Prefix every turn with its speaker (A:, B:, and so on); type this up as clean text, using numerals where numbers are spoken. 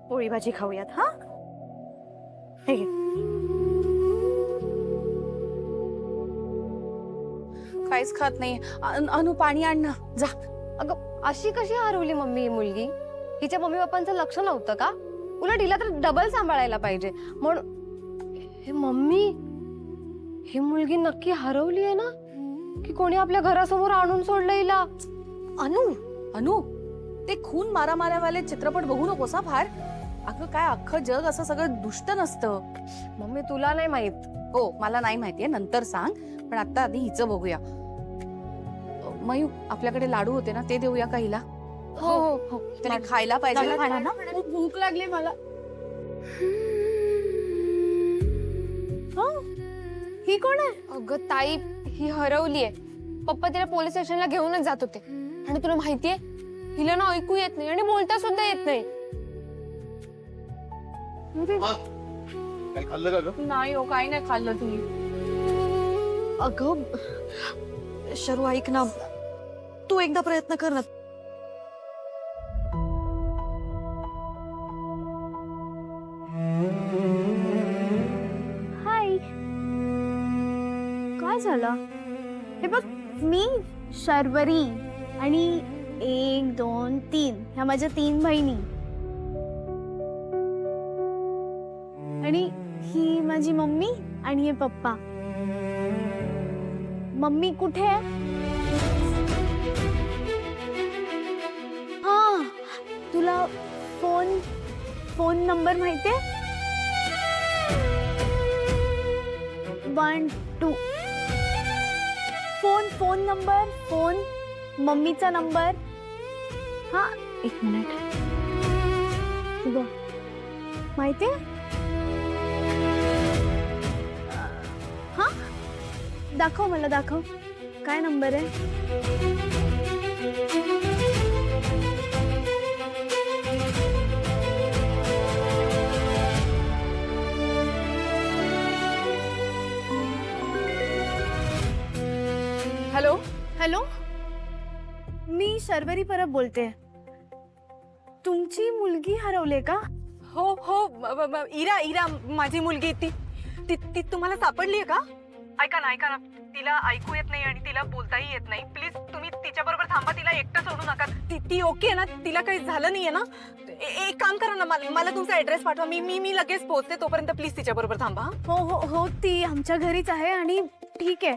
A: पोळी भाजी खाऊयात हा. हे घे.
B: काहीच खात नाही. अनु पाणी आण ना जा.
C: अगं अशी कशी हरवली मम्मी ही मुलगी? हिच्या मम्मी पप्पांचं लक्ष नव्हतं का? उलट हिला तर डबल सांभाळायला पाहिजे. म्हणून हे मम्मी, ही मुलगी नक्की हरवली आहे ना, की कोणी आपल्या घरासमोर आणून सोडलं हिला?
B: अनु ते खून मारामाऱ्यावाले चित्रपट बघू नकोस हा फार. अगं काय अख्खं जग असं सगळं दुष्ट नसतं.
C: मम्मी तुला नाही माहित.
B: हो मला नाही माहितीये, नंतर सांग. पण आता आधी हिचं बघूया. मयू आपल्याकडे लाडू होते ना, ते देऊया का हिला?
C: हो हो हो
B: त्याने खायला पाहिजे
A: लाडू खाणार ना?
C: खूप भूक लागली मला.
A: ही कोण आहे?
C: अगं ताई, ही हरवलीये. पप्पा तिला पोलीस स्टेशनला घेऊनच जात होते. आणि तुला माहितीये, हिला ना ऐकू येत नाही आणि बोलता सुद्धा येत नाही.
D: काय खाल्लं का ग?
B: नाही हो, काही नाही खाल्लं तुम्ही.
A: अगं शरू ऐक ना, तू एकदा प्रयत्न कर ना.
E: हाय, काय झालं? हे बघ, मी शर्वरी आणि 1 2 3 ह्या माझ्या 3 बहिणी आणि ही माझी मम्मी आणि हे पप्पा. मम्मी कुठे आहे? हा, तुला फोन नंबर माहितीये? 1 2 फोन नंबर, मम्मीचा नंबर. हा, 1 मिनिट. बघ, माहितीये? हा, दाखव मला, दाखव. काय नंबर आहे?
B: हॅलो.
E: हॅलो, मी शर्वरी परब बोलते. तुमची मुलगी हरवली का?
A: हो हो, इरा माझी मुलगी ती ती ती तुम्हाला सापडलीये का?
F: ऐका ना, तिला ऐकू येत नाही आणि तिला बोलताही येत नाही. प्लीज तुम्ही तिच्या बरोबर थांबा, तिला एकटं सोडू नका.
A: ती ओके आहे ना? तिला काही झालं नाहीये ना? एक काम करा ना, मला तुमचा ऍड्रेस पाठवा. मी लगेच पोहोचते. तोपर्यंत प्लीज तिच्या बरोबर थांबा.
E: हो हो हो, ती आमच्या घरीच आहे आणि ठीक आहे.